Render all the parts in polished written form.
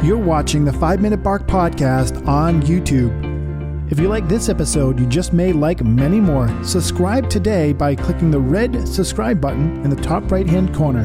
You're watching the 5 Minute Bark Podcast on YouTube. If you like this episode, you just may like many more. Subscribe today by clicking the red subscribe button in the top right-hand corner.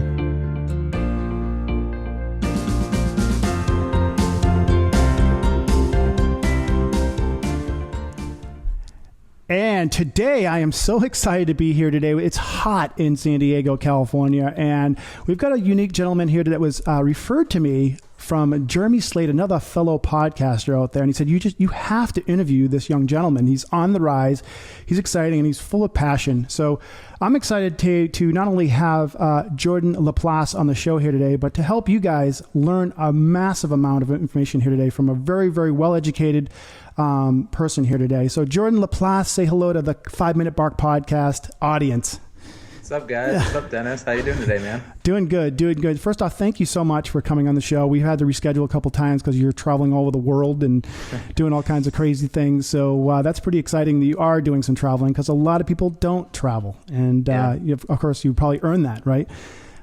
And today, I am so excited to be here today. It's hot in San Diego, California, and we've got a unique gentleman here that was referred to me from Jeremy Slate, another fellow podcaster out there. And he said, you have to interview this young gentleman. He's on the rise, he's exciting, and he's full of passion. So I'm excited to not only have Jordan Laplace on the show here today, but to help you guys learn a massive amount of information here today from a very, very well-educated person here today. So Jordan Laplace, say hello to the 5 Minute Bark Podcast audience. What's up, guys? What's up, Dennis? How you doing today, man? Doing good. First off, thank you so much for coming on the show. We've had to reschedule a couple times because you're traveling all over the world and doing all kinds of crazy things. So that's pretty exciting that you are doing some traveling, because a lot of people don't travel. And of course, you probably earn that, right?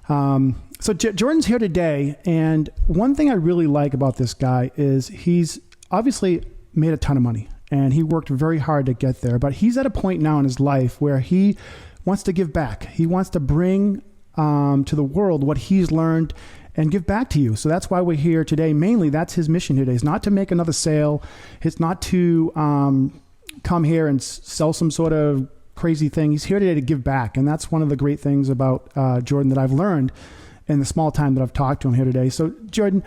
So Jordan's here today. And one thing I really like about this guy is he's obviously made a ton of money and he worked very hard to get there. But he's at a point now in his life where he wants to give back. He wants to bring to the world what he's learned and give back to you. So that's why we're here today. Mainly, that's his mission today. It's not to make another sale. It's not to come here and sell some sort of crazy thing. He's here today to give back. And that's one of the great things about Jordan that I've learned in the small time that I've talked to him here today. So Jordan,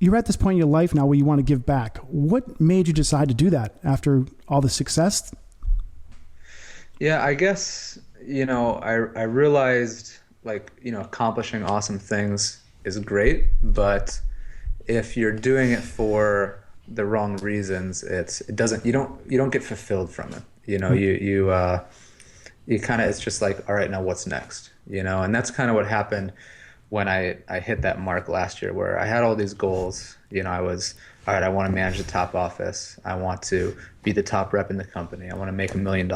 you're at this point in your life now where you want to give back. What made you decide to do that after all the success? Yeah, I guess, I realized accomplishing awesome things is great, but if you're doing it for the wrong reasons, you don't get fulfilled from it. You kind of, it's just like, all right, now what's next? And that's kind of what happened when I hit that mark last year, where I had all these goals. I was, all right, I want to manage the top office. I want to be the top rep in the company. I want to make $1 million,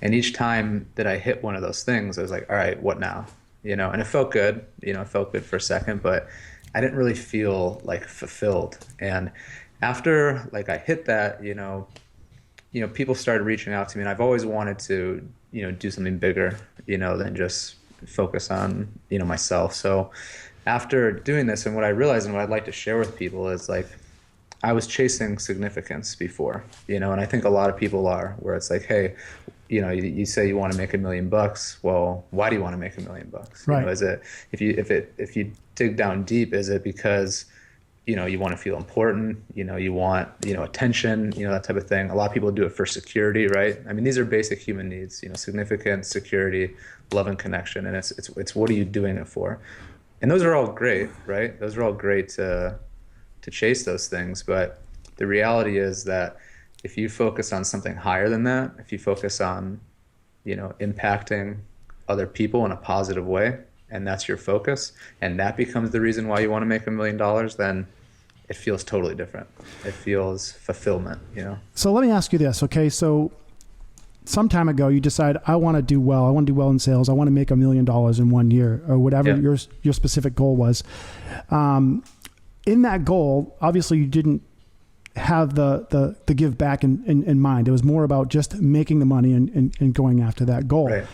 And each time that I hit one of those things, I was like, all right, what now? And it felt good. It felt good for a second, but I didn't really feel fulfilled. And after I hit that, people started reaching out to me, and I've always wanted to, do something bigger, than just focus on, myself. So after doing this, and what I realized and what I'd like to share with people is I was chasing significance before, and I think a lot of people are, where it's like, hey, you say you want to make $1 million. Well, why do you want to make $1 million? Right. Is it, if you dig down deep, is it because, you want to feel important, you want, attention, that type of thing. A lot of people do it for security, right? I mean, these are basic human needs, significance, security, love and connection. And it's what are you doing it for? And those are all great, right? Those are all great to chase those things. But the reality is that if you focus on something higher than that, if you focus on, impacting other people in a positive way, and that's your focus, and that becomes the reason why you want to make $1 million, then it feels totally different. It feels fulfillment, So let me ask you this, okay? So some time ago, you decide, I want to do well. I want to do well in sales. I want to make $1 million in 1 year, or whatever your specific goal was. In that goal, obviously you didn't have the give back in mind. It was more about just making the money and going after that goal. Right.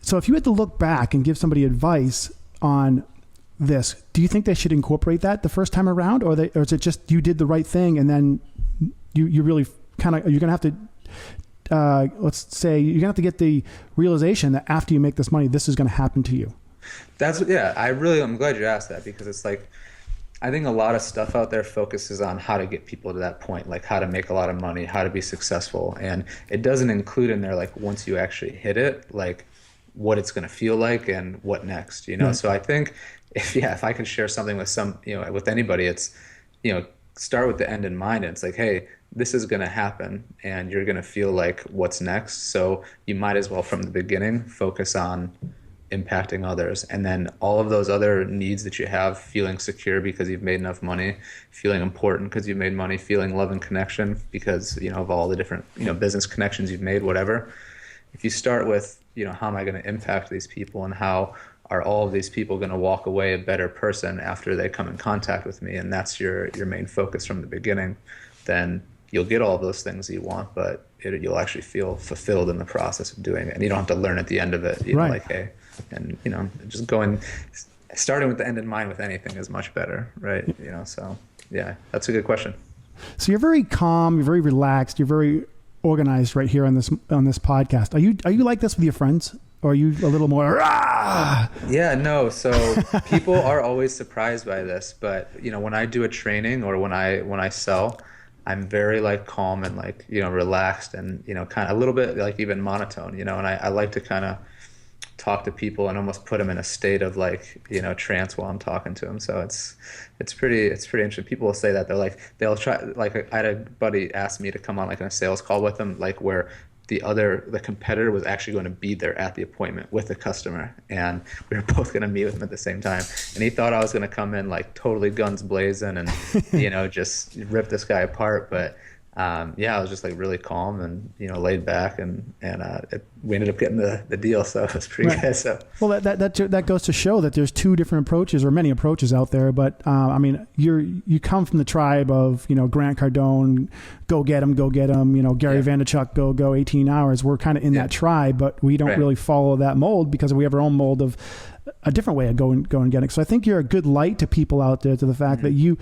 So if you had to look back and give somebody advice on this, do you think they should incorporate that the first time around, or is it just you did the right thing and then you really you're going to have to, let's say, you're going to have to get the realization that after you make this money, this is going to happen to you? I'm glad you asked that, because it's I think a lot of stuff out there focuses on how to get people to that point, how to make a lot of money, how to be successful. And it doesn't include in there, once you actually hit it, what it's going to feel like and what next, So I think if I can share something with with anybody, it's, start with the end in mind. And it's hey, this is going to happen and you're going to feel what's next. So you might as well from the beginning focus on impacting others, and then all of those other needs that you have, feeling secure because you've made enough money, feeling important because you've made money, feeling love and connection because of all the different business connections you've made, whatever. If you start with how am I going to impact these people, and how are all of these people going to walk away a better person after they come in contact with me, and that's your main focus from the beginning, then you'll get all of those things you want, but you'll actually feel fulfilled in the process of doing it, and you don't have to learn at the end of it. You know, like, hey, and just starting with the end in mind with anything is much better, right? So yeah, that's a good question. So you're very calm, you're very relaxed, you're very organized right here on this podcast. Are you like this with your friends, or are you a little more rah? Yeah, no. So people are always surprised by this, but when I do a training or when I sell, I'm very like calm and like relaxed and kind of a little bit like even monotone, and I like to kind of talk to people and almost put them in a state of like trance while I'm talking to them. So it's pretty interesting. People will say that they'll try, like I had a buddy ask me to come on like on a sales call with them, like where the competitor was actually going to be there at the appointment with the customer, and we were both going to meet with him at the same time, and he thought I was going to come in like totally guns blazing and just rip this guy apart, but I was just like really calm and laid back, and we ended up getting the deal, so it was pretty good. So well, that goes to show that there's two different approaches, or many approaches out there. But I mean, you come from the tribe of Grant Cardone, go get him, Gary Vaynerchuk, go 18 hours. We're kind of in that tribe, but we don't really follow that mold because we have our own mold of a different way of going and getting. So I think you're a good light to people out there, to the fact that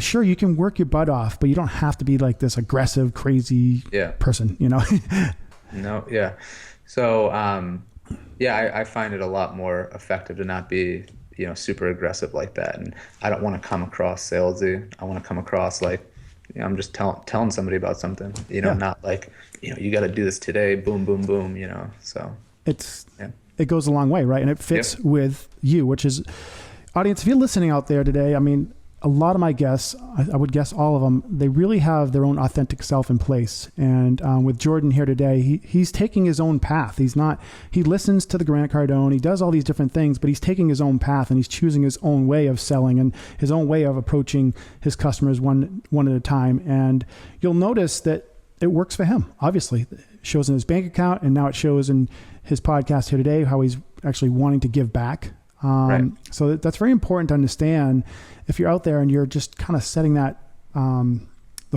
sure, you can work your butt off, but you don't have to be like this aggressive, crazy person, No, yeah. So, I find it a lot more effective to not be, super aggressive like that. And I don't want to come across salesy. I want to come across like, I'm just telling somebody about something, not like, you got to do this today, boom, boom, boom, so. It goes a long way, right? And it fits with you, which is, audience, if you're listening out there today, I mean, a lot of my guests, I would guess all of them, they really have their own authentic self in place. And with Jordan here today, he's taking his own path. He listens to the Grant Cardone, he does all these different things, but he's taking his own path and he's choosing his own way of selling and his own way of approaching his customers one at a time. And you'll notice that it works for him. Obviously, it shows in his bank account, and now it shows in his podcast here today, how he's actually wanting to give back. So that's very important to understand. If you're out there and you're just kind of setting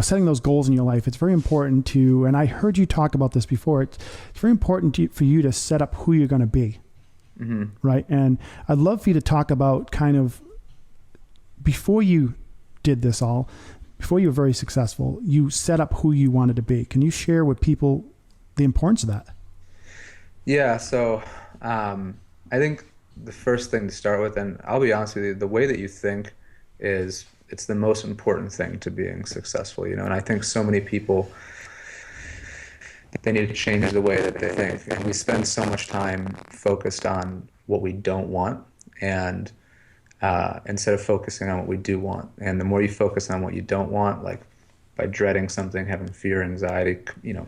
setting those goals in your life, it's very important to, and I heard you talk about this before, it's very important for you to set up who you're going to be. Mm-hmm. Right. And I'd love for you to talk about kind of before you did this all, before you were very successful, you set up who you wanted to be. Can you share with people the importance of that? Yeah. So I think the first thing to start with, and I'll be honest with you, the way that you think it's the most important thing to being successful, and I think so many people, they need to change the way that they think, and we spend so much time focused on what we don't want, and instead of focusing on what we do want. And the more you focus on what you don't want, like by dreading something, having fear, anxiety,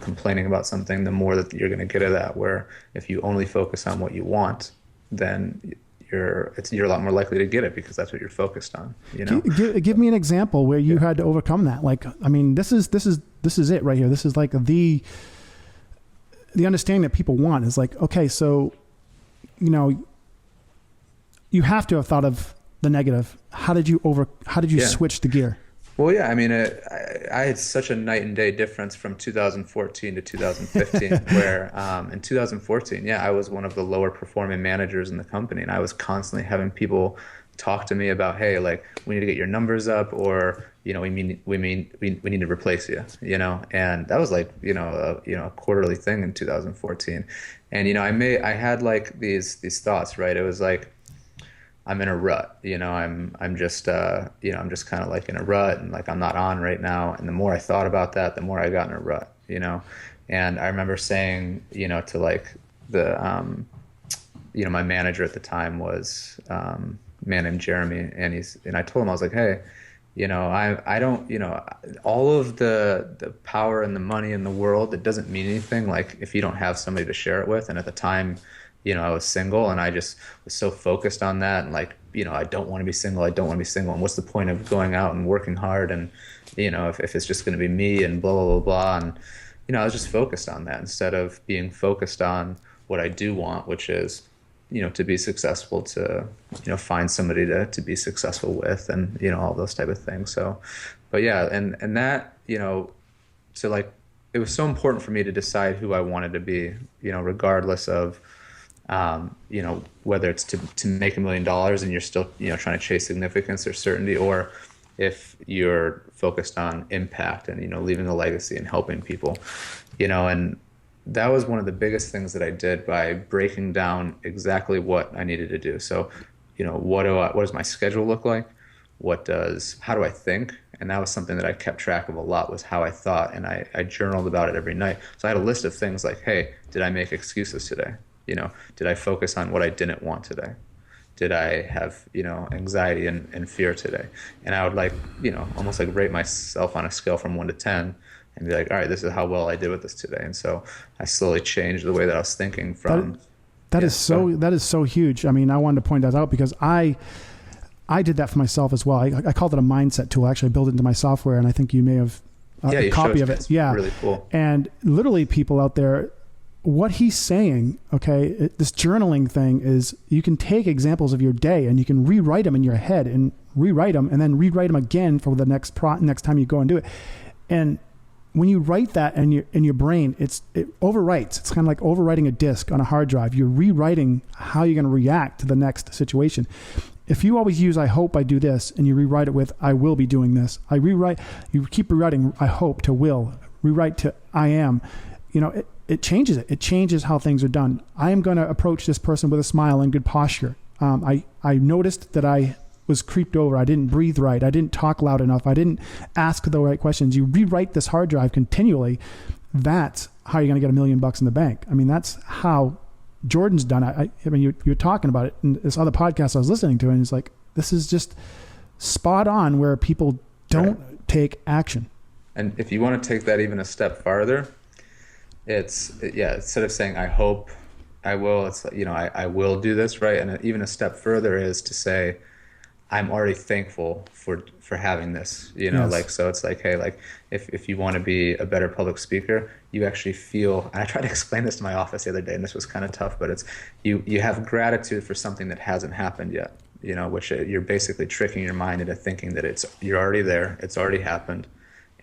complaining about something, the more that you're going to get at that, where if you only focus on what you want, then you're a lot more likely to get it, because that's what you're focused on. Give me an example where you had to overcome that. Like, I mean, this is it right here. This is like the understanding that people want is like, okay, so, you have to have thought of the negative. How did you switch the gear? Well, yeah, I mean, I had such a night and day difference from 2014 to 2015, where in 2014, I was one of the lower performing managers in the company, and I was constantly having people talk to me about, hey, like, we need to get your numbers up, or we need to replace you, and that was like a quarterly thing in 2014, and I had like these thoughts, right? It was like, I'm in a rut, I'm just kind of like in a rut, and like I'm not on right now. And the more I thought about that, the more I got in a rut, and I remember saying, to like the, my manager at the time was a man named Jeremy, and I told him, I was like, hey, I don't, all of the power and the money in the world, it doesn't mean anything, like if you don't have somebody to share it with. And at the time, I was single, and I just was so focused on that, and like, I don't want to be single. And what's the point of going out and working hard? And, if it's just going to be me and blah, blah, blah, blah. And, I was just focused on that instead of being focused on what I do want, which is, to be successful, to, find somebody to be successful with, and, all those type of things. So, but yeah, and that, so like, it was so important for me to decide who I wanted to be, regardless of, whether it's to make $1 million and you're still, trying to chase significance or certainty, or if you're focused on impact and, leaving a legacy and helping people, and that was one of the biggest things that I did by breaking down exactly what I needed to do. So, what does my schedule look like? How do I think? And that was something that I kept track of a lot, was how I thought. And I journaled about it every night. So I had a list of things like, hey, did I make excuses today? Did I focus on what I didn't want today? Did I have, anxiety and fear today? And I would almost rate myself on a scale from 1 to 10 and be like, all right, this is how well I did with this today. And so I slowly changed the way that I was thinking from. That is so huge. I mean, I wanted to point that out because I did that for myself as well. I called it a mindset tool. Actually, I built it into my software, and I think you may have a copy of it. It's really cool. And literally, people out there, what he's saying, okay, this journaling thing is, you can take examples of your day and you can rewrite them in your head and rewrite them and then rewrite them again for the next time you go and do it. And when you write that in your brain, it overwrites. It's kind of like overwriting a disk on a hard drive. You're rewriting how you're going to react to the next situation. If you always use, I hope I do this, and you rewrite it with, I will be doing this. You keep rewriting, I hope to will, rewrite to I am, it changes it. It changes how things are done. I am going to approach this person with a smile and good posture. I noticed that I was creeped over. I didn't breathe right. I didn't talk loud enough. I didn't ask the right questions. You rewrite this hard drive continually. That's how you're going to get $1 million in the bank. I mean, that's how Jordan's done it. I mean, you're talking about it in this other podcast I was listening to, and it's like, this is just spot on where people don't take action. And if you want to take that even a step farther, instead of saying, I hope I will, it's like, I will do this, right? And even a step further is to say, I'm already thankful for having this, Yes. So it's like, hey, like if you want to be a better public speaker, you actually feel, and I tried to explain this to my office the other day, and this was kind of tough, but it's, you have gratitude for something that hasn't happened yet, which you're basically tricking your mind into thinking that you're already there, it's already happened,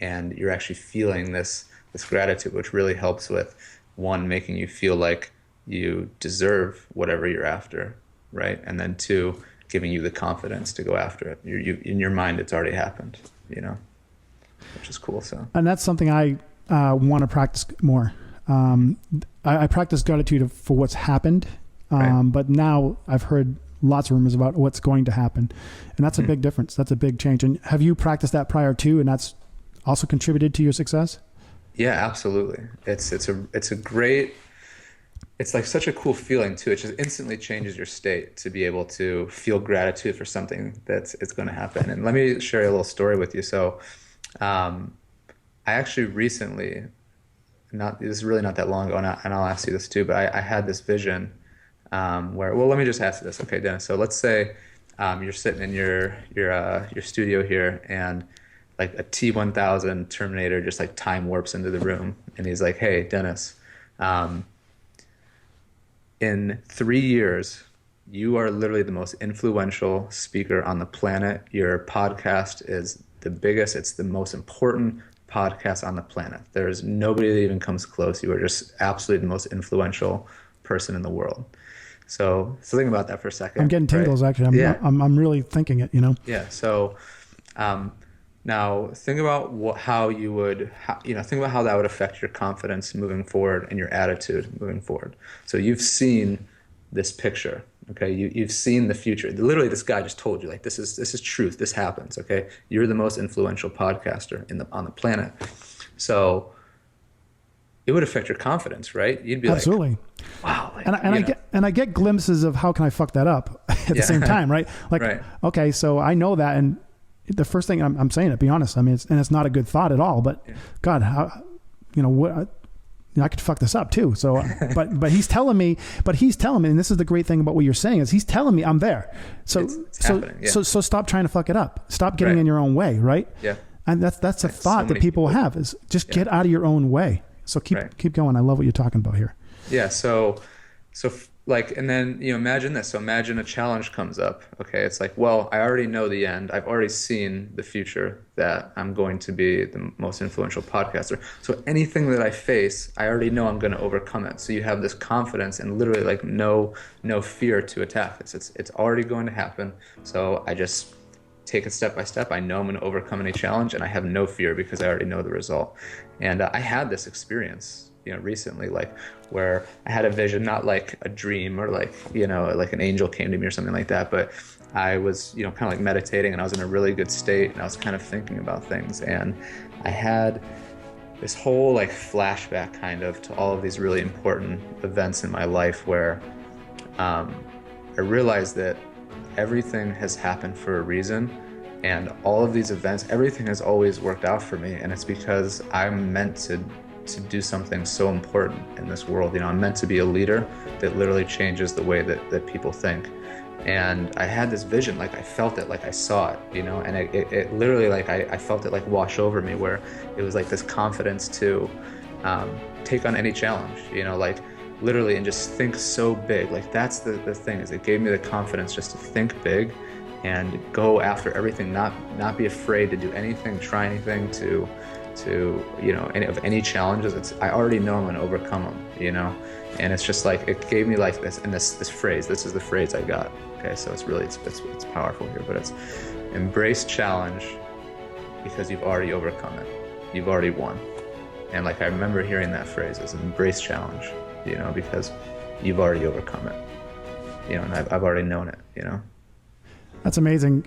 and you're actually feeling this gratitude, which really helps with, one, making you feel like you deserve whatever you're after, right? And then two, giving you the confidence to go after it. In your mind, it's already happened, which is cool. So, and that's something I want to practice more. I practice gratitude for what's happened, but now I've heard lots of rumors about what's going to happen, and that's a big difference. That's a big change. And have you practiced that prior to, and that's also contributed to your success? Yeah, absolutely. It's like such a cool feeling too. It just instantly changes your state to be able to feel gratitude for something it's going to happen. And let me share a little story with you. So, I actually recently, this is really not that long ago, and I'll ask you this too, but I had this vision, let me just ask you this. Okay, Dennis. So let's say, you're sitting in your studio here, and like a T-1000 Terminator just like time warps into the room, and he's like, hey, Dennis, in 3 years, you are literally the most influential speaker on the planet. Your podcast is the biggest. It's the most important podcast on the planet. There's nobody that even comes close. You are just absolutely the most influential person in the world. So think about that for a second. I'm getting tingles, right? Actually. I'm really thinking it, Yeah. So, now think about think about how that would affect your confidence moving forward and your attitude moving forward. So you've seen this picture, okay? You've seen the future. Literally, this guy just told you, like, this is truth. This happens, okay? You're the most influential podcaster on the planet. So it would affect your confidence, right? You'd be absolutely. Like, wow. Like, I get glimpses of how can I fuck that up at the same time, right? Like, okay, so I know that, and the first thing I'm saying, to be honest, I mean, it's not a good thought at all, but God, how, I could fuck this up too. So, but he's telling me, and this is the great thing about what you're saying, is he's telling me I'm there. So, it's happening, yeah. so stop trying to fuck it up. Stop getting in your own way. Right. Yeah. And that's a thought that people have, is just get out of your own way. So keep going. I love what you're talking about here. Yeah. So like, and then, imagine this. So imagine a challenge comes up. Okay. It's like, well, I already know the end. I've already seen the future that I'm going to be the most influential podcaster. So anything that I face, I already know I'm going to overcome it. So you have this confidence and literally like no fear to attack this. It's already going to happen. So I just take it step by step. I know I'm going to overcome any challenge and I have no fear because I already know the result. And I had this experience, recently, like where I had a vision, not like a dream or like, like an angel came to me or something like that, but I was, kind of like meditating and I was in a really good state and I was kind of thinking about things. And I had this whole like flashback kind of to all of these really important events in my life where I realized that everything has happened for a reason. And all of these events, everything has always worked out for me. And it's because I'm meant to do something so important in this world. I'm meant to be a leader that literally changes the way that people think. And I had this vision, like I felt it, like I saw it, and it literally, like I felt it like wash over me, where it was like this confidence to take on any challenge, like literally, and just think so big. Like that's the thing, is it gave me the confidence just to think big and go after everything, not be afraid to do anything, try anything, to any challenges. I already know I'm going to overcome them, and it's just like, it gave me like this, and this phrase, this is the phrase I got. Okay. So it's really, it's powerful here, but it's embrace challenge because you've already overcome it. You've already won. And like, I remember hearing that phrase, is embrace challenge, because you've already overcome it, and I've already known it, That's amazing.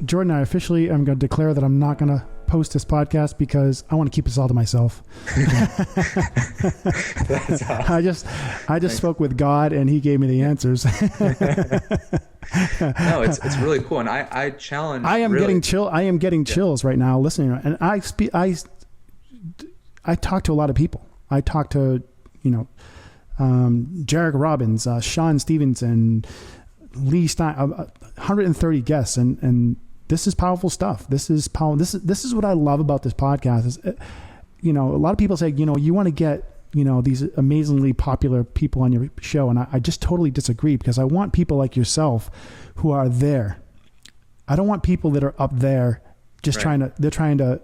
Jordan, I officially am going to declare that I'm not going to post this podcast because I want to keep this all to myself. That's awesome. I just spoke with God and he gave me the answers. No, it's really cool. And I challenge. I am getting chills right now listening. And I talk to a lot of people. I talk to, Jarek Robbins, Sean Stevenson, Lee Stein, 130 guests, and this is powerful stuff. This is what I love about this podcast. Is, a lot of people say, you want to get, these amazingly popular people on your show, and I just totally disagree, because I want people like yourself who are there. I don't want people that are up there just right. trying to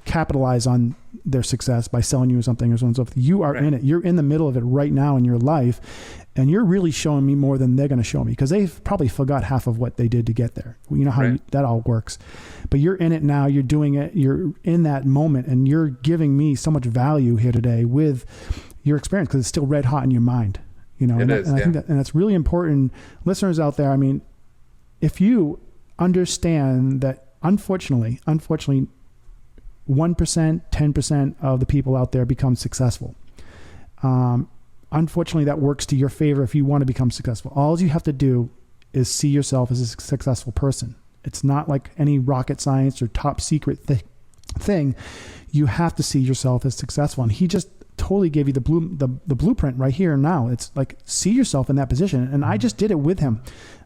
capitalize on their success by selling you something or so on and so forth. You are right. In it. You're in the middle of it right now in your life, and you're really showing me more than they're going to show me, because they've probably forgot half of what they did to get there. You know how right. that all works. But you're in it now. You're doing it. You're in that moment, and you're giving me so much value here today with your experience, because it's still red hot in your mind. It is, I think that's really important. Listeners out there, I mean, if you understand that, unfortunately, 1%, 10% of the people out there become successful. Unfortunately, that works to your favor if you want to become successful. All you have to do is see yourself as a successful person. It's not like any rocket science or top secret thing. You have to see yourself as successful. And he just totally gave you the blueprint right here and now. It's like, see yourself in that position. And I just did it with him.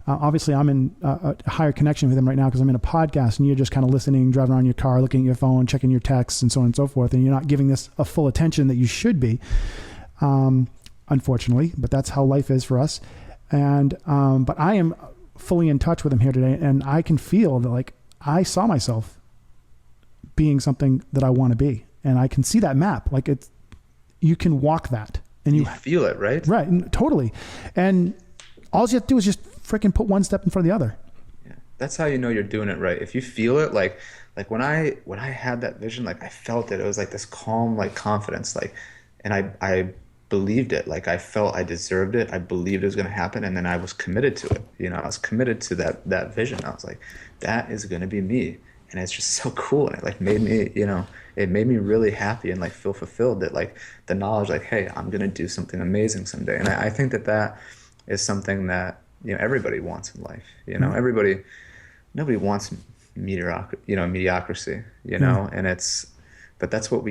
Obviously, I'm in a higher connection with him right now because I'm in a podcast, and you're just kind of listening, driving around your car, looking at your phone, checking your texts, and so on and so forth. And you're not giving this a full attention that you should be, unfortunately. But that's how life is for us. And but I am fully in touch with him here today, and I can feel that, like, I saw myself being something that I want to be, and I can see that map. Like, you can walk that, and you feel it, right? Right, totally. And all you have to do is just freaking put one step in front of the other. Yeah, that's how you know you're doing it right. If you feel it, like when I had that vision, like I felt it. It was like this calm, like confidence, like, and I believed it. Like I felt I deserved it. I believed it was going to happen, and then I was committed to it. I was committed to that vision. I was like, that is going to be me, and it's just so cool. And it like made me, it made me really happy and like feel fulfilled. That like the knowledge, like, hey, I'm going to do something amazing someday. And I think that is something that everybody wants in life. Nobody wants mediocrity, but that's what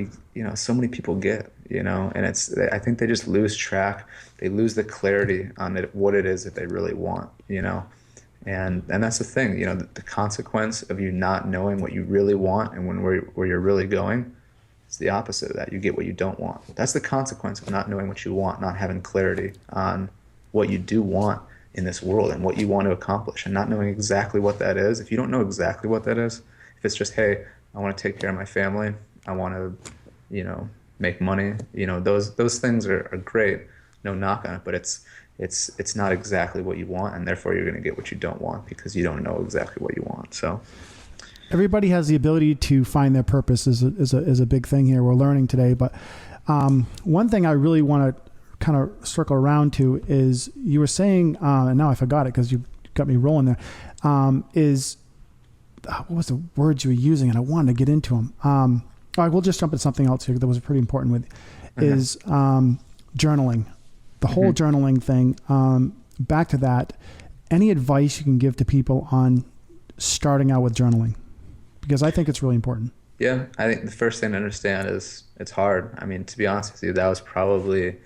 so many people get, and I think they just lose track. They lose the clarity on what it is that they really want, and that's the thing, the consequence of you not knowing what you really want and where you're really going. It's the opposite of that. You get what you don't want. That's the consequence of not knowing what you want, not having clarity on what you do want in this world and what you want to accomplish, and not knowing exactly what that is. If you don't know exactly what that is, if it's just, hey, I want to take care of my family, I want to, make money, those things are great, no knock on it, but it's not exactly what you want, and therefore you're going to get what you don't want because you don't know exactly what you want. So everybody has the ability to find their purpose is a big thing here we're learning today. But one thing I really want to kind of circle around to is you were saying, and now I forgot it because you got me rolling there, is what was the words you were using? And I wanted to get into them. All right, we'll just jump into something else here that was pretty important with, is journaling, the whole journaling thing. Back to that, any advice you can give to people on starting out with journaling? Because I think it's really important. Yeah, I think the first thing to understand is it's hard. I mean, to be honest with you, that was probably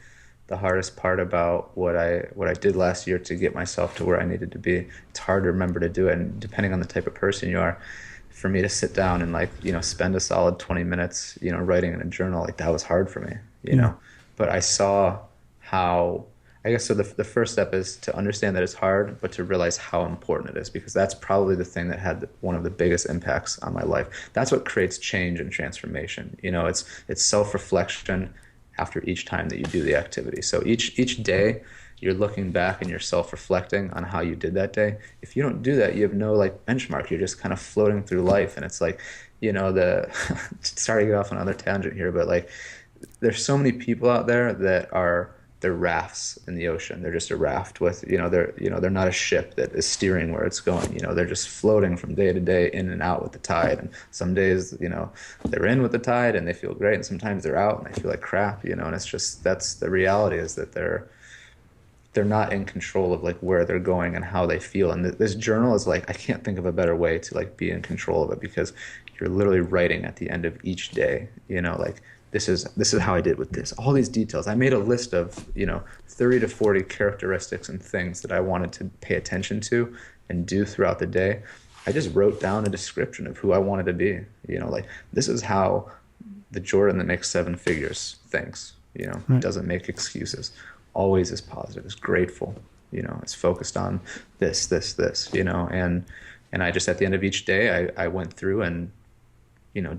the hardest part about what I did last year to get myself to where I needed to be. It's hard to remember to do it, and depending on the type of person you are, for me to sit down and spend a solid 20 minutes, writing in a journal, that was hard for me, you know. But I saw how, I guess, so the first step is to understand that it's hard, but to realize how important it is, because that's probably the thing that had one of the biggest impacts on my life. That's what creates change and transformation. It's self-reflection after each time that you do the activity. So each day you're looking back and you're self-reflecting on how you did that day. If you don't do that, you have no benchmark. You're just kind of floating through life. And it's sorry to get off on another tangent here, but there's so many people out there that they're rafts in the ocean. They're just a raft with, they're not a ship that is steering where it's going. They're just floating from day to day, in and out with the tide. And some days, they're in with the tide and they feel great, and sometimes they're out and they feel like crap. And it's just, that's the reality, is that they're not in control of this they're going and how they feel. And this journal is I can't think of a better way to be in control of it, because you're literally writing at the end of each day, this is how I did with this, all these details. I made a list of 30 to 40 characteristics and things that I wanted to pay attention to and do throughout the day. I just wrote down a description of who I wanted to be. This is how the Jordan that makes 7 figures thinks. Right. Doesn't make excuses, always is positive, is grateful, is focused on this, and I just, at the end of each day, I went through and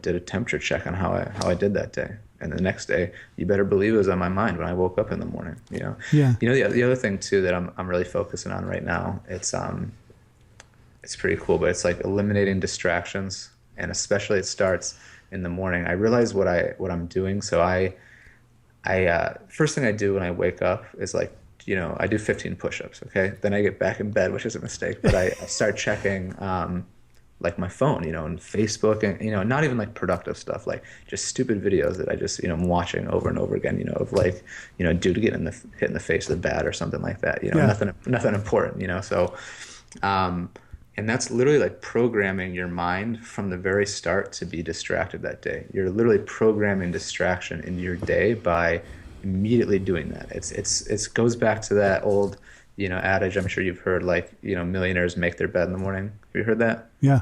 did a temperature check on how I did that day. And the next day, you better believe it was on my mind when I woke up in the morning. Yeah. The other thing too that I'm really focusing on right now, it's pretty cool, but it's eliminating distractions, and especially it starts in the morning. I realize what I'm doing. So I first thing I do when I wake up is I do 15 push-ups. Okay, then I get back in bed, which is a mistake, but I start checking my phone, and Facebook, and not even productive stuff, just stupid videos that I just I'm watching over and over again, of dude to get hit in the face with a bat or something like that, nothing important, so and that's literally programming your mind from the very start to be distracted that day. You're literally programming distraction in your day by immediately doing that. It goes back to that old adage I'm sure you've heard, millionaires make their bed in the morning. Have you heard that? Yeah.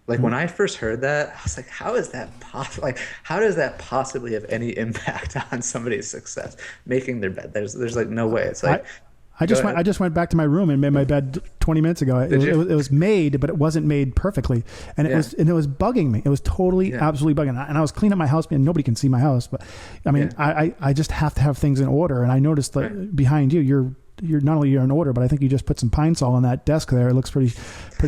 When I first heard that, I was how is that possible? How does that possibly have any impact on somebody's success? Making their bed. There's no way. It's I just went back to my room and made my bed 20 minutes ago. It was made, but it wasn't made perfectly, and it was bugging me. It was totally, absolutely bugging. And I was cleaning up my house, and nobody can see my house, but I mean, I just have to have things in order. And I noticed that behind you, you're not only in order, but I think you just put some Pine Sol on that desk there. It looks pretty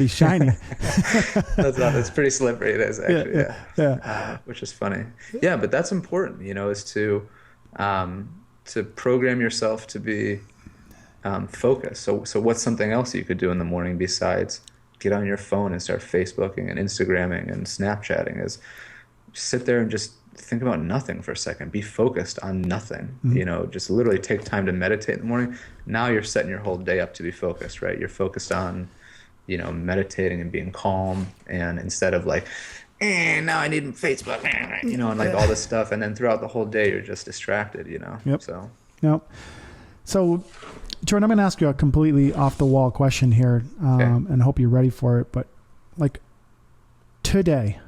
shiny. It's pretty slippery. It is actually, which is funny. Yeah, but that's important, is to program yourself to be focused. So what's something else you could do in the morning besides get on your phone and start Facebooking and Instagramming and Snapchatting? Is sit there and just think about nothing for a second. Be focused on nothing. Mm-hmm. Just literally take time to meditate in the morning. Now you're setting your whole day up to be focused, right? You're focused on, meditating and being calm, and instead of now I need Facebook, and all this stuff. And then throughout the whole day, you're just distracted, Yep. So. Yep. So, Jordan, I'm going to ask you a completely off the wall question here, and I hope you're ready for it. But today,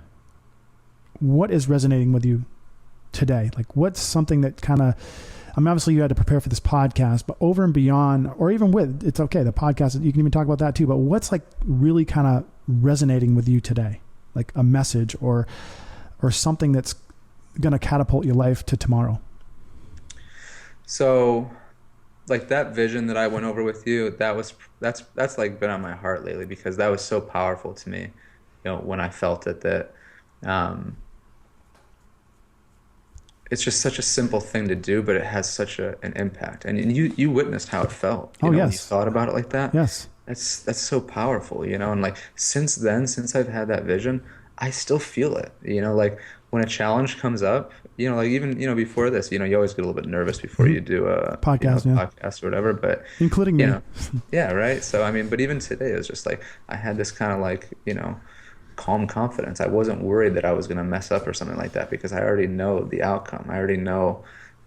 what is resonating with you today? What's something that kind of I mean, obviously you had to prepare for this podcast, but over and beyond, or even with, it's okay, the podcast, you can even talk about that too, but what's like really kind of resonating with you today? Like a message or something that's going to catapult your life to tomorrow? So like that vision that I went over with you, that's like been on my heart lately, because that was so powerful to me, when I felt it, that, it's just such a simple thing to do, but it has such an impact. And you witnessed how it felt, yes. When you thought about it like that. Yes. That's so powerful, and like since then, since I've had that vision, I still feel it, like when a challenge comes up, like even, before this, you always get a little bit nervous before you do a podcast, podcast or whatever, but including me. Yeah. Right. So, I mean, but even today it was just like, I had this kind of like, calm confidence. I wasn't worried that I was going to mess up or something like that, because I already know the outcome. I already know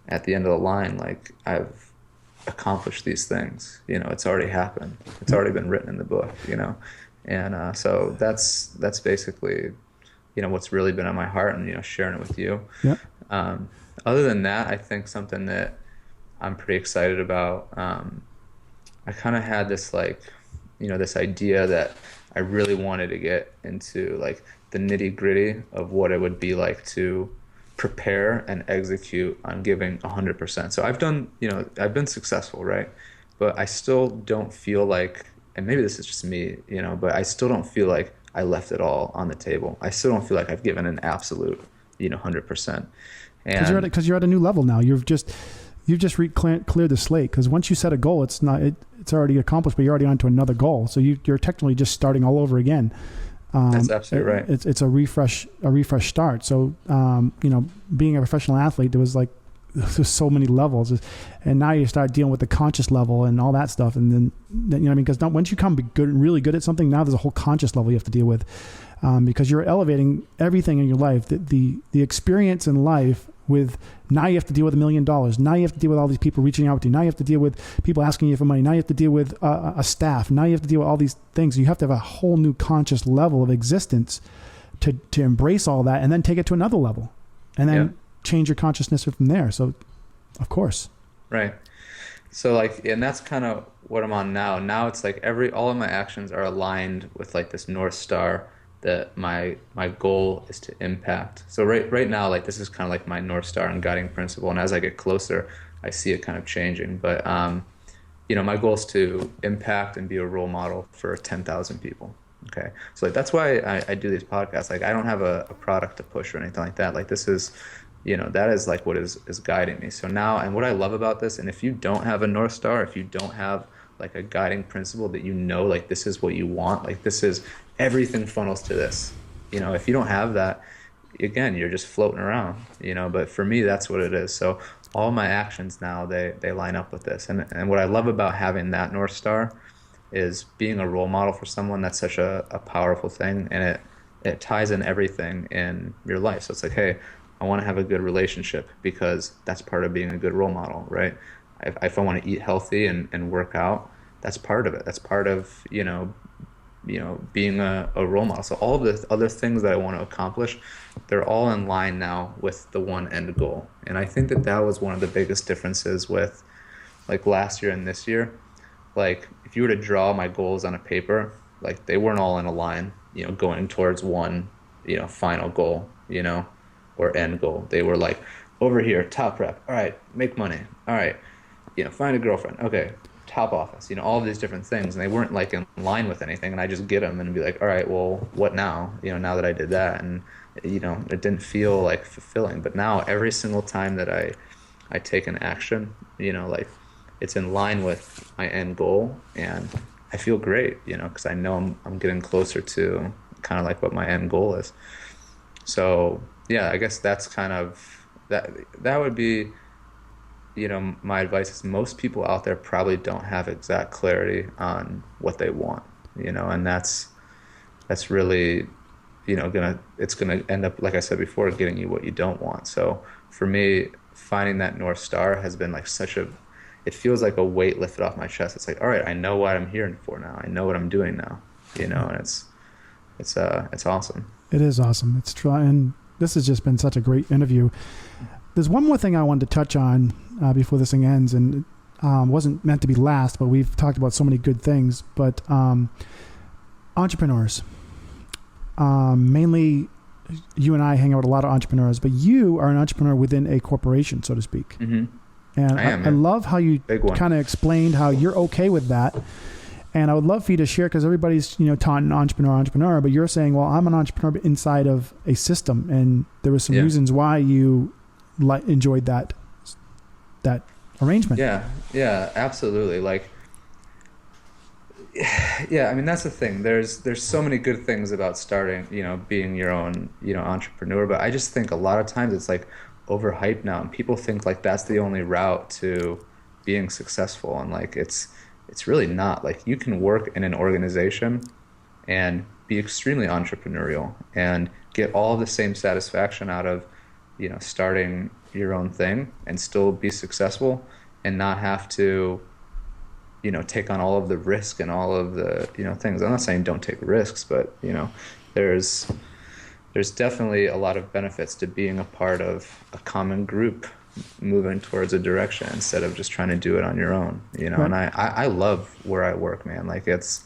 at the end of the line, like I've accomplished these things, it's already happened. It's already been written in the book, and so that's basically, what's really been on my heart, and, sharing it with you. Yeah. Other than that, I think something that I'm pretty excited about, I kind of had this like, this idea that I really wanted to get into like the nitty gritty of what it would be like to prepare and execute on giving 100%. So I've been successful, right? But I still don't feel like, and maybe this is just me, but I still don't feel like I left it all on the table. I still don't feel like I've given an absolute, 100%. Because you're at a new level now. You've just cleared the slate. Because once you set a goal, it's already accomplished, but you're already on to another goal. So you're technically just starting all over again. That's absolutely right. It's a refresh start. So being a professional athlete, there's so many levels, and now you start dealing with the conscious level and all that stuff. And then because once you come really good at something, now there's a whole conscious level you have to deal with, because you're elevating everything in your life. The experience in life with, now you have to deal with $1 million. Now you have to deal with all these people reaching out to you. Now you have to deal with people asking you for money. Now you have to deal with a staff. Now you have to deal with all these things. You have to have a whole new conscious level of existence to embrace all that, and then take it to another level, and then change your consciousness from there. So, of course. Right. So like, and that's kind of what I'm on now. Now it's like all of my actions are aligned with like this North Star that my goal is to impact. So right now, like this is kind of like my North Star and guiding principle. And as I get closer, I see it kind of changing. But, my goal is to impact and be a role model for 10,000 people. Okay. So like, that's why I do these podcasts. Like I don't have a product to push or anything like that. Like this is, that is like what is guiding me. So now, and what I love about this, and if you don't have a North Star, if you don't have like a guiding principle that like this is what you want, like this is, everything funnels to this. If you don't have that, again, you're just floating around, but for me, that's what it is. So all my actions now, they line up with this. And what I love about having that North Star is being a role model for someone. That's such a powerful thing, and it ties in everything in your life. So it's like, hey, I want to have a good relationship, because that's part of being a good role model, right? If I want to eat healthy and work out, that's part of it. That's part of, being a role model. So all of the other things that I want to accomplish, they're all in line now with the one end goal. And I think that was one of the biggest differences with like last year and this year. Like if you were to draw my goals on a paper, like they weren't all in a line, going towards one, final goal, or end goal. They were like, over here, top rep. All right, make money. All right, find a girlfriend. Okay, top office. All of these different things, and they weren't like in line with anything. And I just get them and be like, all right, well, what now? Now that I did that, and it didn't feel like fulfilling. But now every single time that I take an action, like it's in line with my end goal, and I feel great, because I know I'm getting closer to kind of like what my end goal is. So yeah, I guess that's kind of that would be, my advice is most people out there probably don't have exact clarity on what they want, and that's really, it's gonna end up, like I said before, getting you what you don't want. So for me, finding that North Star has been like it feels like a weight lifted off my chest. It's like, all right, I know what I'm here for now. I know what I'm doing now, and it's awesome. It is awesome. It's trying. This has just been such a great interview. There's one more thing I wanted to touch on before this thing ends, and wasn't meant to be last, but we've talked about so many good things. But entrepreneurs, mainly you and I hang out with a lot of entrepreneurs, but you are an entrepreneur within a corporation, so to speak. Mm-hmm. And I love how you kind of explained how you're okay with that. And I would love for you to share, because everybody's, taught an entrepreneur, but you're saying, well, I'm an entrepreneur inside of a system. And there were some reasons why you enjoyed that arrangement. Yeah, absolutely. Like, yeah, I mean, that's the thing. There's so many good things about starting, being your own, entrepreneur. But I just think a lot of times it's like overhyped now, and people think like that's the only route to being successful. And like, it's really not. Like, you can work in an organization and be extremely entrepreneurial and get all the same satisfaction out of, starting your own thing and still be successful and not have to, take on all of the risk and all of the, things. I'm not saying don't take risks, but, there's definitely a lot of benefits to being a part of a common group moving towards a direction instead of just trying to do it on your own, Right. And I love where I work, man. Like, it's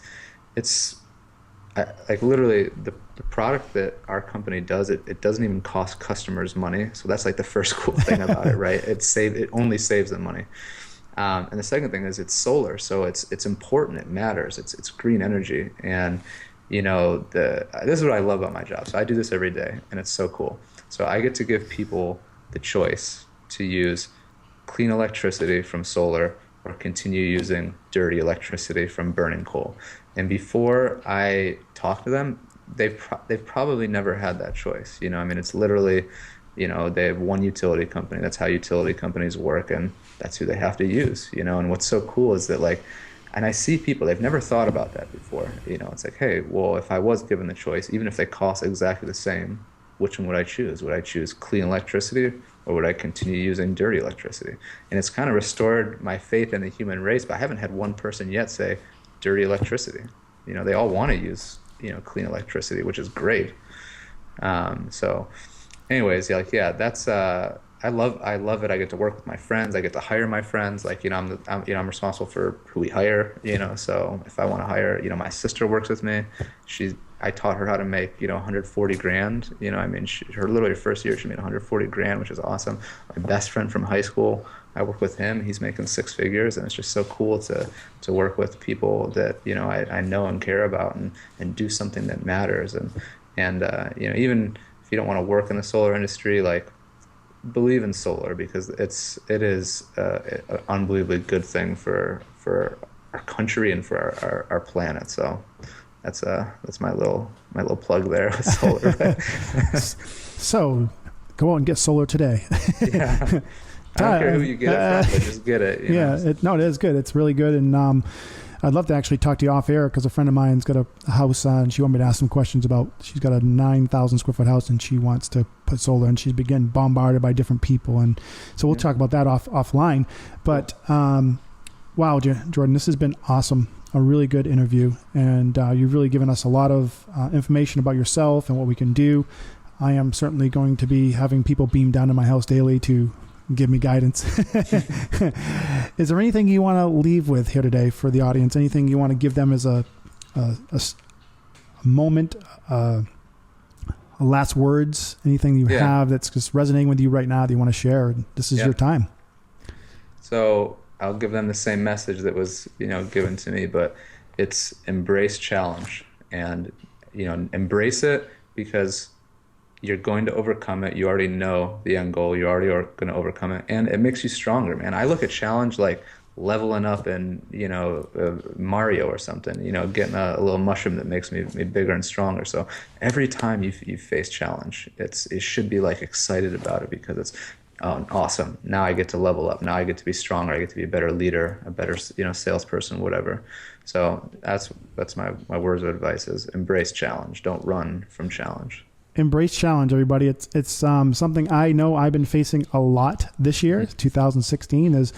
like literally the product that our company does, it doesn't even cost customers money. So that's like the first cool thing about it, right? It only saves them money. And the second thing is it's solar. So it's important. It matters. It's green energy. And, this is what I love about my job. So I do this every day, and it's so cool. So I get to give people the choice to use clean electricity from solar or continue using dirty electricity from burning coal. And before I talk to them, they've probably never had that choice. I mean, it's literally, they have one utility company. That's how utility companies work, and that's who they have to use. And what's so cool is that, like, and I see people, they've never thought about that before. It's like, hey, well, if I was given the choice, even if they cost exactly the same, which one would I choose? Would I choose clean electricity, or would I continue using dirty electricity? And it's kind of restored my faith in the human race, but I haven't had one person yet say dirty electricity. They all want to use, clean electricity, which is great. So anyways, that's, I love it. I get to work with my friends. I get to hire my friends. Like, I'm responsible for who we hire, so if I want to hire, my sister works with me. I taught her how to make, 140 grand, her literally first year, she made 140 grand, which is awesome. My best friend from high school, I work with him. He's making 6 figures, and it's just so cool to work with people that, I know and care about and do something that matters. And even if you don't want to work in the solar industry, like, believe in solar, because it is an unbelievably good thing for our country and for our planet. So that's my little plug there with solar. So go out and get solar today. Yeah. I don't care who you get it from, but just get it. It is good. It's really good. And I'd love to actually talk to you off air, because a friend of mine's got a house and she wanted me to ask some questions about, she's got a 9,000 square foot house and she wants to put solar, and she's been bombarded by different people. And so we'll talk about that offline. But wow, Jordan, this has been awesome. A really good interview. And you've really given us a lot of information about yourself and what we can do. I am certainly going to be having people beam down to my house daily to give me guidance. Is there anything you want to leave with here today for the audience? Anything you want to give them as a moment, last words, anything you have that's just resonating with you right now that you want to share? This is your time. So I'll give them the same message that was, given to me, but it's embrace challenge, and, embrace it, because you're going to overcome it. You already know the end goal. You already are going to overcome it. And it makes you stronger, man. I look at challenge like leveling up in, Mario or something, getting a little mushroom that makes me bigger and stronger. So every time you face challenge, it should be like excited about it, because it's awesome. Now I get to level up. Now I get to be stronger. I get to be a better leader, a better, salesperson, whatever. So that's my words of advice is embrace challenge. Don't run from challenge. Embrace challenge, everybody. It's something I know I've been facing a lot this year. 2016 is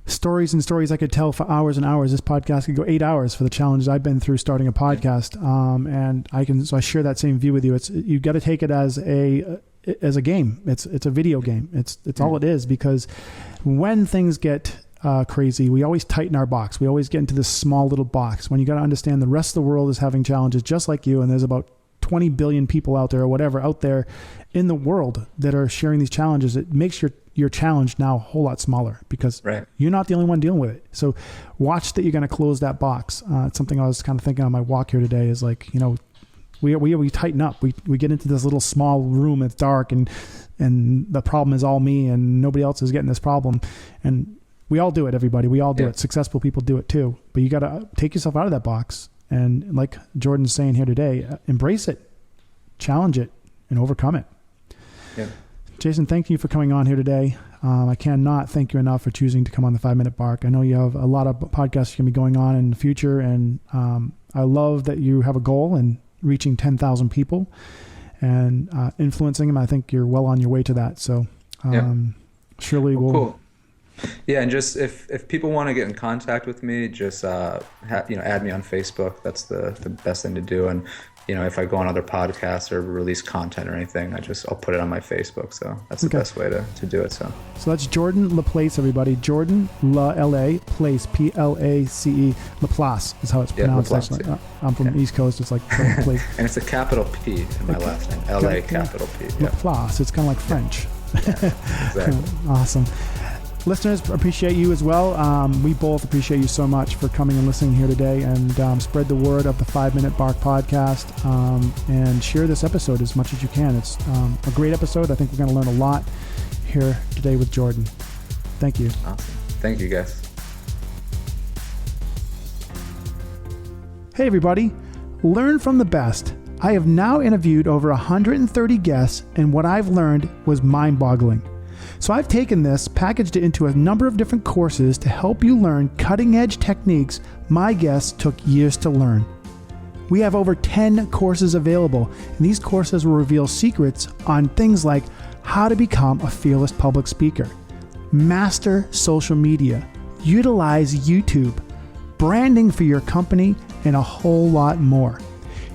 stories and stories I could tell for hours and hours. This podcast could go 8 hours for the challenges I've been through starting a podcast. And I share that same view with you. You got to take it as as a game. It's a video game. It's all it is, because when things get crazy, we always tighten our box. We always get into this small little box, when you got to understand the rest of the world is having challenges just like you. And there's about 20 billion people out there or whatever out there in the world that are sharing these challenges. It makes your challenge now a whole lot smaller, because you're not the only one dealing with it. So watch that you're going to close that box. It's something I was kind of thinking on my walk here today is like, we tighten up. We get into this little small room. It's dark and the problem is all me and nobody else is getting this problem. And we all do it, everybody. We all do it. Successful people do it too. But you got to take yourself out of that box. And like Jordan's saying here today, embrace it, challenge it, and overcome it. Yeah. Jason, thank you for coming on here today. I cannot thank you enough for choosing to come on the 5-Minute Bark. I know you have a lot of podcasts going to be going on in the future, and I love that you have a goal in reaching 10,000 people and influencing them. I think you're well on your way to that. So surely we'll... Cool. Yeah, and just if people want to get in contact with me, just add me on Facebook. That's the best thing to do. And if I go on other podcasts or release content or anything, I'll put it on my Facebook. So that's the best way to do it. So that's Jordan Laplace, everybody. Jordan LA Place, Place, Laplace is how it's pronounced. Laplace, I'm from the East Coast. It's like Place, and it's a capital P in my last name. LA capital P. Yeah. Laplace. It's kind of like French. Yeah, exactly. Awesome. Listeners, appreciate you as well. We both appreciate you so much for coming and listening here today, and spread the word of the 5-Minute Bark podcast, and share this episode as much as you can. It's a great episode. I think we're going to learn a lot here today with Jordan. Thank you. Awesome. Thank you, guys. Hey, everybody. Learn from the best. I have now interviewed over 130 guests, and what I've learned was mind-boggling. So I've taken this, packaged it into a number of different courses to help you learn cutting-edge techniques my guests took years to learn. We have over 10 courses available, and these courses will reveal secrets on things like how to become a fearless public speaker, master social media, utilize YouTube, branding for your company, and a whole lot more.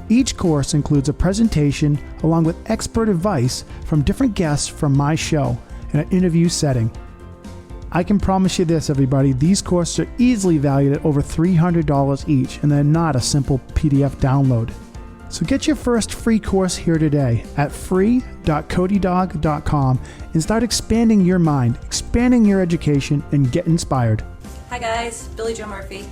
Each course includes a presentation along with expert advice from different guests from my show in an interview setting. I can promise you this, everybody, these courses are easily valued at over $300 each, and they're not a simple PDF download. So get your first free course here today at free.codydog.com and start expanding your mind, expanding your education, and get inspired. Hi guys, Billy Joe Murphy.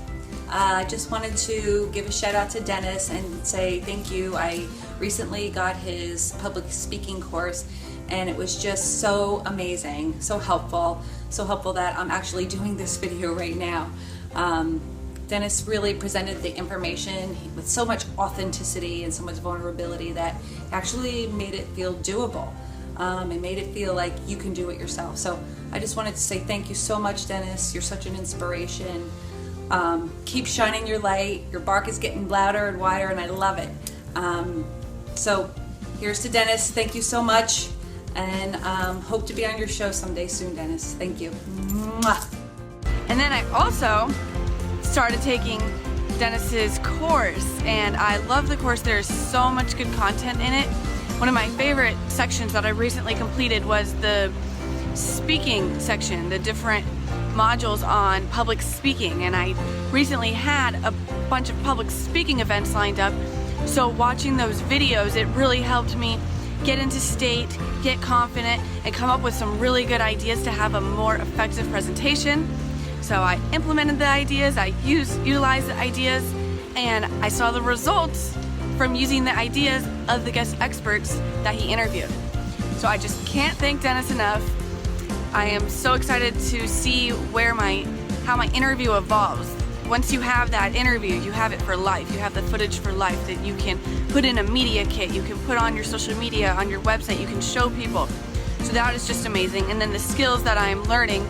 I just wanted to give a shout out to Dennis and say thank you. I recently got his public speaking course, and it was just so amazing, so helpful that I'm actually doing this video right now. Dennis really presented the information with so much authenticity and so much vulnerability that actually made it feel doable. It made it feel like you can do it yourself. So I just wanted to say thank you so much, Dennis. You're such an inspiration. Keep shining your light. Your bark is getting louder and wider, and I love it. So here's to Dennis. Thank you so much. And hope to be on your show someday soon, Dennis. Thank you. Mwah. And then I also started taking Dennis's course, and I love the course. There's so much good content in it. One of my favorite sections that I recently completed was the speaking section, the different modules on public speaking, and I recently had a bunch of public speaking events lined up, so watching those videos, it really helped me get into state, get confident, and come up with some really good ideas to have a more effective presentation. So I implemented the ideas, I utilized the ideas, and I saw the results from using the ideas of the guest experts that he interviewed. So I just can't thank Dennis enough. I am so excited to see how my interview evolves. Once you have that interview, you have it for life. You have the footage for life that you can put in a media kit. You can put on your social media, on your website. You can show people. So that is just amazing. And then the skills that I'm learning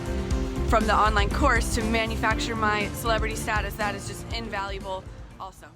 from the online course to manufacture my celebrity status, that is just invaluable also.